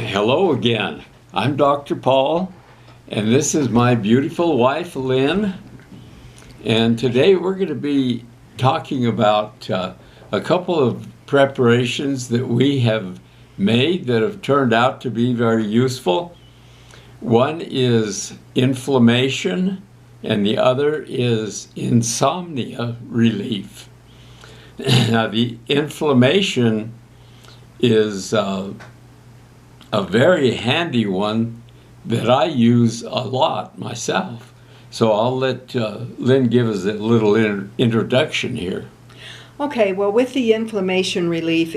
Hello again. I'm Dr. Paul, and this is my beautiful wife, Lynn. And today we're going to be talking about a couple of preparations that we have made that have turned out to be very useful. One is inflammation, and the other is insomnia relief. Now, the inflammation is a very handy one that I use a lot myself. So I'll let Lynn give us a little introduction here. Okay, well, with the inflammation relief,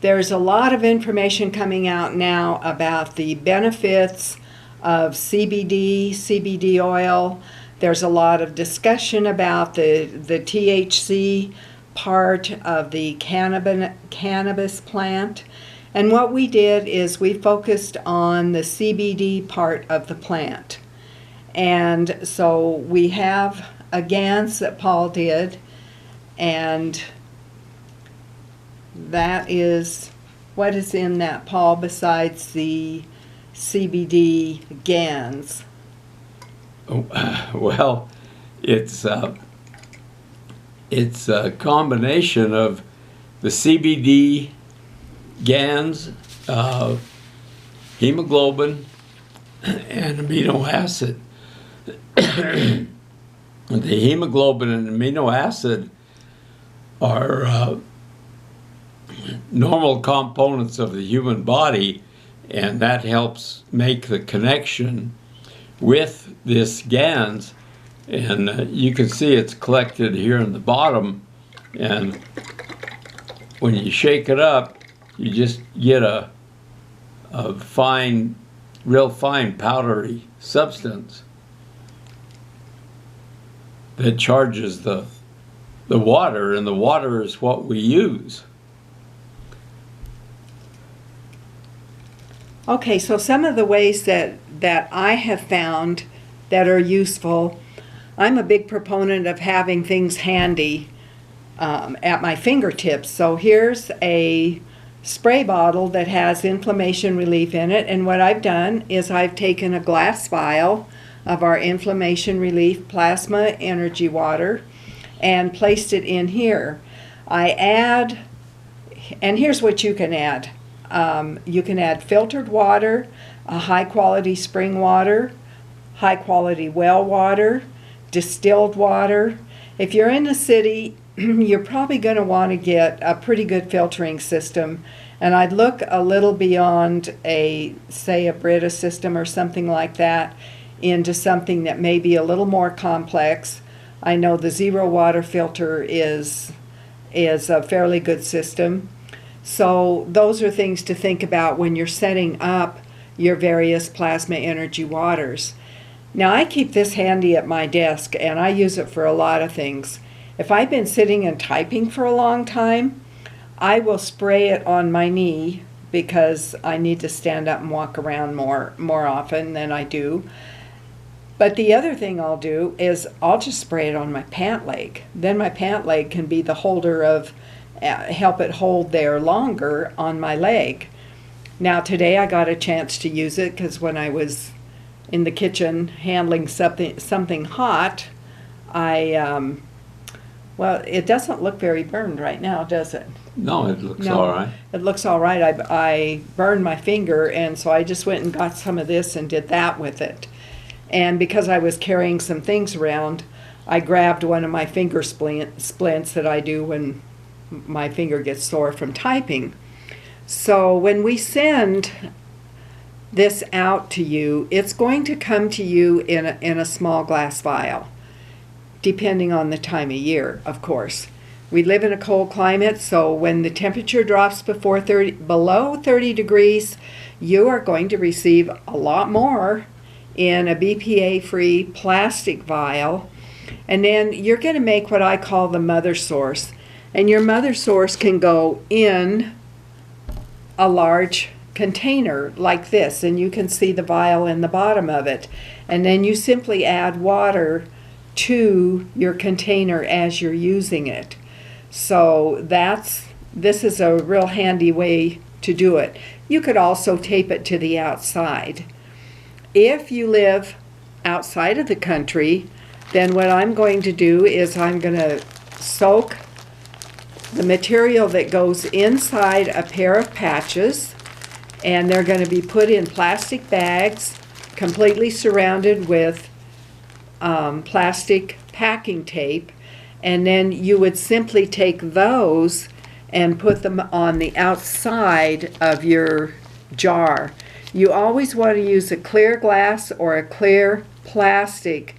there's a lot of information coming out now about the benefits of CBD oil. There's a lot of discussion about the THC part of the cannabis plant. And what we did is we focused on the CBD part of the plant. And so we have a GANS that Paul did, and that is, what is in that, Paul, besides the CBD GANS? Oh, well, it's a combination of the CBD, GANS, hemoglobin, and amino acid. The hemoglobin and amino acid are normal components of the human body, and that helps make the connection with this GANS. And you can see it's collected here in the bottom, and when you shake it up, you just get a fine, real fine powdery substance that charges the water, and the water is what we use. Okay, so some of the ways that I have found that are useful, I'm a big proponent of having things handy at my fingertips. So here's a spray bottle that has inflammation relief in it, and what I've done is I've taken a glass vial of our inflammation relief plasma energy water and placed it in here. I add, and here's what you can add. You can add filtered water, high quality spring water, high quality well water, distilled water. If you're in the city, you're probably going to want to get a pretty good filtering system, and I'd look a little beyond say a Brita system or something like that into something that may be a little more complex. I know the zero water filter is a fairly good system. So those are things to think about when you're setting up your various plasma energy waters. Now, I keep this handy at my desk, and I use it for a lot of things. If I've been sitting and typing for a long time, I will spray it on my knee because I need to stand up and walk around more often than I do. But the other thing I'll do is I'll just spray it on my pant leg. Then my pant leg can be the holder of, help it hold there longer on my leg. Now today I got a chance to use it because when I was in the kitchen handling something hot, well, it doesn't look very burned right now, does it? No, it looks all right. It looks all right. I burned my finger, and so I just went and got some of this and did that with it. And because I was carrying some things around, I grabbed one of my finger splints that I do when my finger gets sore from typing. So when we send this out to you, it's going to come to you in a small glass vial, depending on the time of year, of course. We live in a cold climate, so when the temperature drops below 30 degrees, you are going to receive a lot more in a BPA-free plastic vial. And then you're going to make what I call the mother source. And your mother source can go in a large container like this, and you can see the vial in the bottom of it. And then you simply add water to your container as you're using it. So this is a real handy way to do it. You could also tape it to the outside. If you live outside of the country, then what I'm going to do is I'm going to soak the material that goes inside a pair of patches, and they're going to be put in plastic bags, completely surrounded with plastic packing tape, and then you would simply take those and put them on the outside of your jar. You always want to use a clear glass or a clear plastic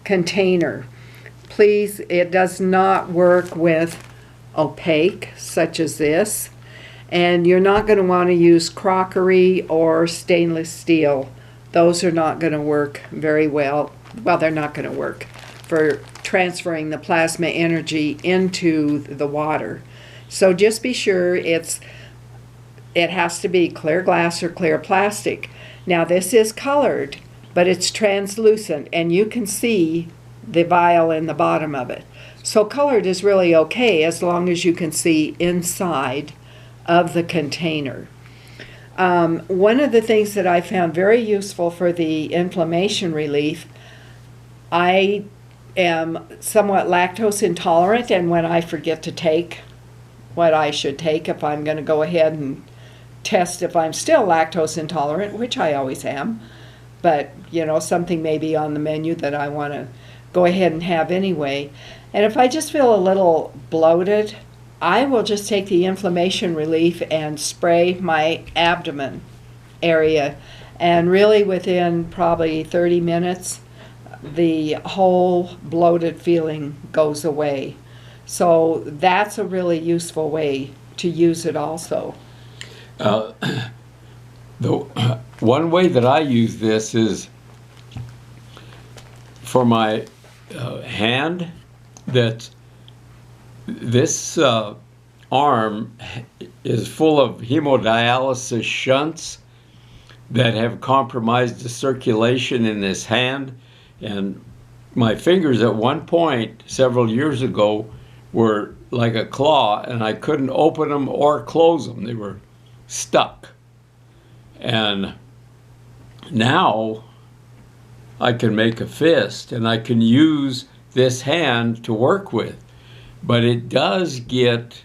container. Please, it does not work with opaque, such as this. And you're not going to want to use crockery or stainless steel. Those are not going to work very well. Well, they're not going to work for transferring the plasma energy into the water. So just be sure it has to be clear glass or clear plastic. Now this is colored, but it's translucent, and you can see the vial in the bottom of it. So colored is really okay as long as you can see inside of the container. One of the things that I found very useful for the inflammation relief, I am somewhat lactose intolerant, and when I forget to take what I should take, if I'm going to go ahead and test if I'm still lactose intolerant, which I always am, but you know, something may be on the menu that I want to go ahead and have anyway. And if I just feel a little bloated, I will just take the inflammation relief and spray my abdomen area, and really within probably 30 minutes the whole bloated feeling goes away. So that's a really useful way to use it also. The one way that I use this is for my hand, that this arm is full of hemodialysis shunts that have compromised the circulation in this hand. And my fingers at one point several years ago were like a claw, and I couldn't open them or close them. They were stuck. And now I can make a fist, and I can use this hand to work with, but it does get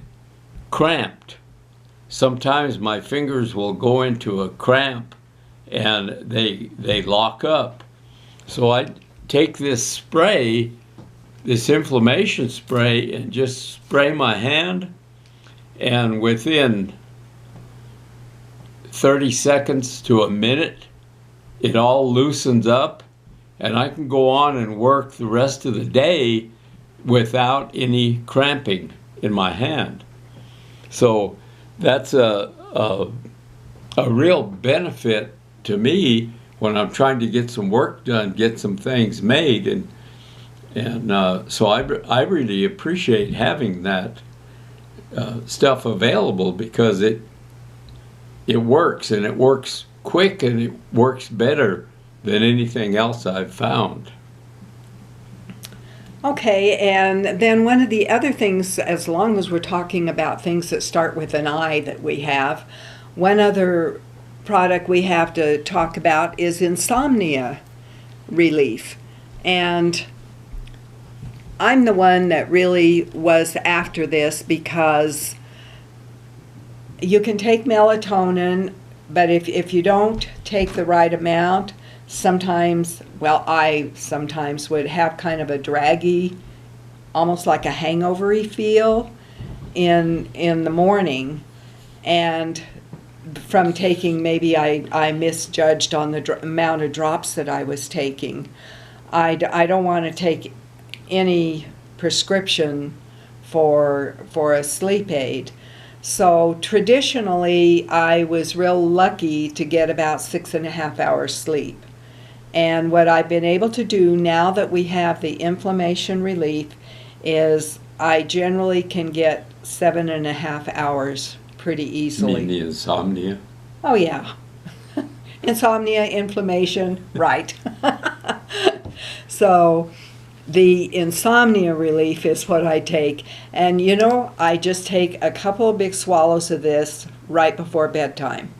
cramped. Sometimes my fingers will go into a cramp and they lock up. So I take this spray, this inflammation spray, and just spray my hand, and within 30 seconds to a minute it all loosens up, and I can go on and work the rest of the day without any cramping in my hand. So that's a real benefit to me when I'm trying to get some work done, get some things made, and so I really appreciate having that stuff available, because it works, and it works quick, and it works better than anything else I've found. Okay, and then one of the other things, as long as we're talking about things that start with an I that we have, one other product we have to talk about is insomnia relief. And I'm the one that really was after this, because you can take melatonin, but if you don't take the right amount, sometimes, well, I sometimes would have kind of a draggy, almost like a hangover-y feel in the morning. And from taking, maybe I misjudged on the amount of drops that I was taking. I don't want to take any prescription for a sleep aid. So traditionally, I was real lucky to get about 6.5 hours sleep. And what I've been able to do now that we have the inflammation relief is I generally can get 7.5 hours pretty easily. You mean the insomnia? Oh yeah. Insomnia, inflammation, right. So the insomnia relief is what I take. And you know, I just take a couple of big swallows of this right before bedtime.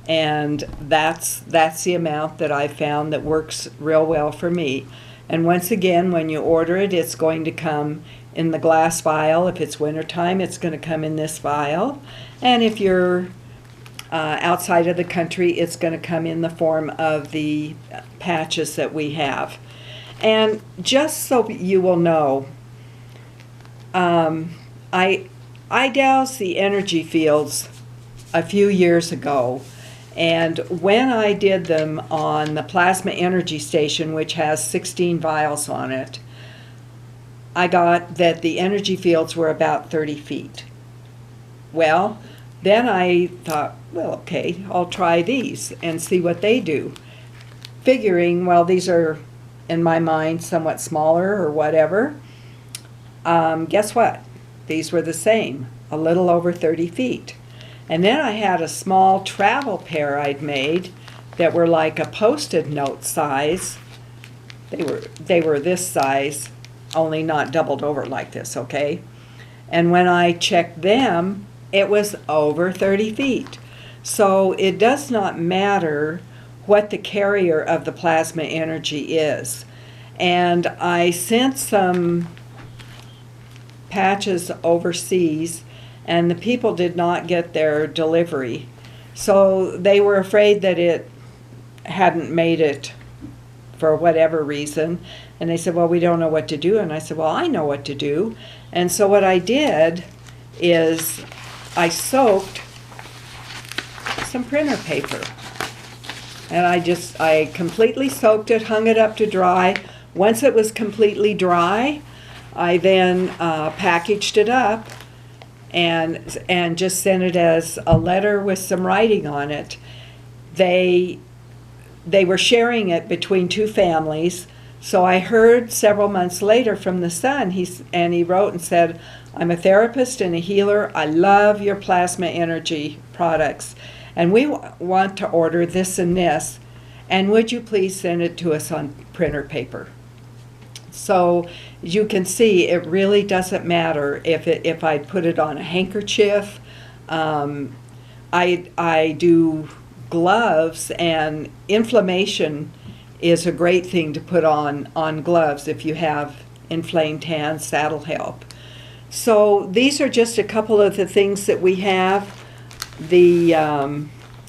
And that's the amount that I found that works real well for me. And once again, when you order it, it's going to come in the glass vial. If it's wintertime, it's going to come in this vial. And if you're outside of the country, it's going to come in the form of the patches that we have. And just so you will know, I doused the energy fields a few years ago, and when I did them on the plasma energy station, which has 16 vials on it, I got that the energy fields were about 30 feet. Well, then I thought, well, okay, I'll try these and see what they do. Figuring, well, these are, in my mind, somewhat smaller or whatever. Guess what? These were the same, a little over 30 feet. And then I had a small travel pair I'd made that were like a Post-it note size. They were this size, only not doubled over like this, okay? And when I checked them, it was over 30 feet. So it does not matter what the carrier of the plasma energy is. And I sent some patches overseas, and the people did not get their delivery. So they were afraid that it hadn't made it for whatever reason. And they said, well, we don't know what to do. And I said, well, I know what to do. And so what I did is I soaked some printer paper. And I completely soaked it, hung it up to dry. Once it was completely dry, I then packaged it up and just sent it as a letter with some writing on it. They were sharing it between two families. So I heard several months later from the son, he wrote and said, I'm a therapist and a healer. I love your plasma energy products. And we want to order this and this. And would you please send it to us on printer paper? So you can see it really doesn't matter if I put it on a handkerchief. I do gloves, and inflammation is a great thing to put on gloves if you have inflamed hands. That'll help. So these are just a couple of the things that we have.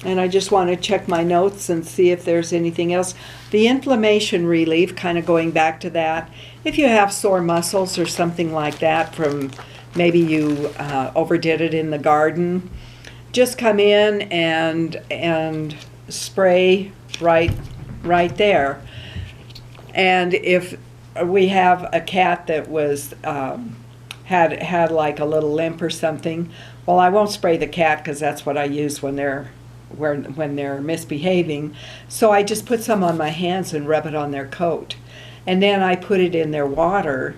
And I just want to check my notes and see if there's anything else. The inflammation relief, kind of going back to that, if you have sore muscles or something like that from maybe you overdid it in the garden, just come in and spray right there. And if we have a cat that was had like a little limp or something, well, I won't spray the cat because that's what I use when they're misbehaving. So I just put some on my hands and rub it on their coat. And then I put it in their water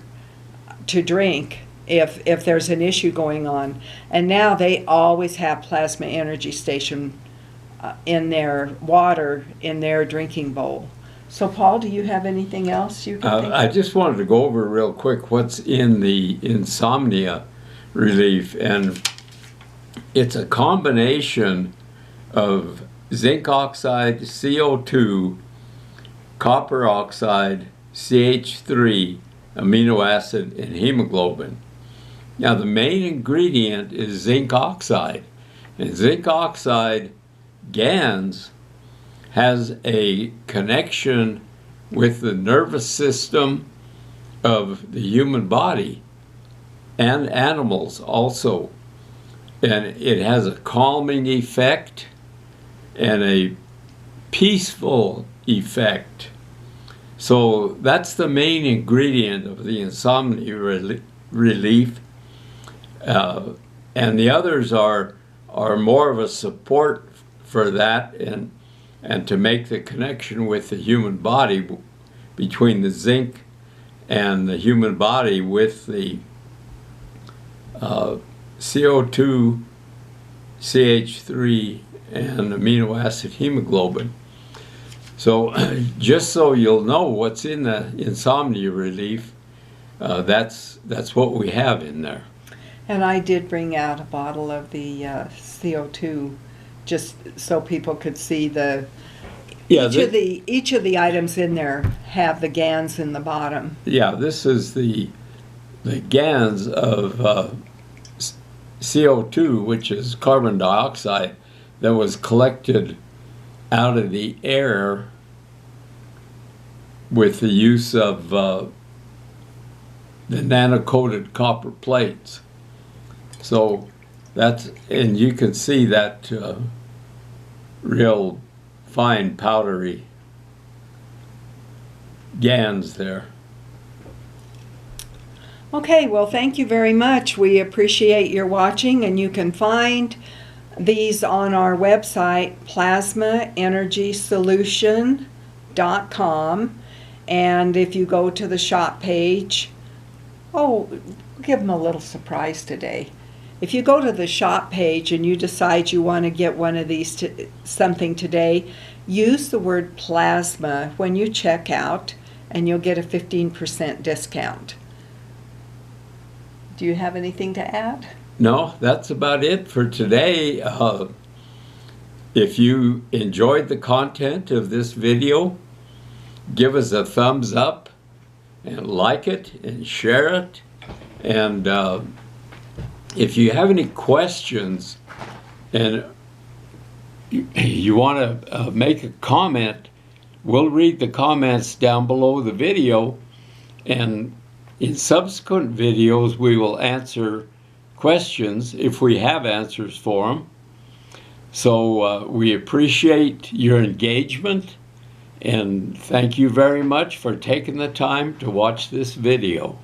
to drink if there's an issue going on. And now they always have plasma energy station in their water in their drinking bowl. So Paul, do you have anything else you can think I of? just wanted to go over real quick what's in the Insomnia Relief. And it's a combination of zinc oxide, CO2, copper oxide, CH3, amino acid, and hemoglobin. Now the main ingredient is zinc oxide. And zinc oxide, GANS, has a connection with the nervous system of the human body and animals also. And it has a calming effect and a peaceful effect. So that's the main ingredient of the Insomnia Relief. And the others are more of a support for that and to make the connection with the human body between the zinc and the human body with the CO2, CH3, and amino acid hemoglobin. So just so you'll know what's in the Insomnia Relief, that's what we have in there. And I did bring out a bottle of the CO2 just so people could see the Yeah, each of the items in there have the GANs in the bottom. yeah, this is the GANs of CO2, which is carbon dioxide that was collected out of the air with the use of the nano-coated copper plates. So that's, and you can see that real fine powdery GANs there. Okay, well, thank you very much. We appreciate your watching, and you can find these on our website, plasmaenergysolution.com. And if you go to the shop page, oh, we'll give them a little surprise today. If you go to the shop page and you decide you want to get one of these something today, use the word plasma when you check out, and you'll get a 15% discount. Do you have anything to add? No, that's about it for today. If you enjoyed the content of this video, give us a thumbs up and like it and share it. And if you have any questions and you want to make a comment, we'll read the comments down below the video, and in subsequent videos we will answer questions if we have answers for them. So we appreciate your engagement, and thank you very much for taking the time to watch this video.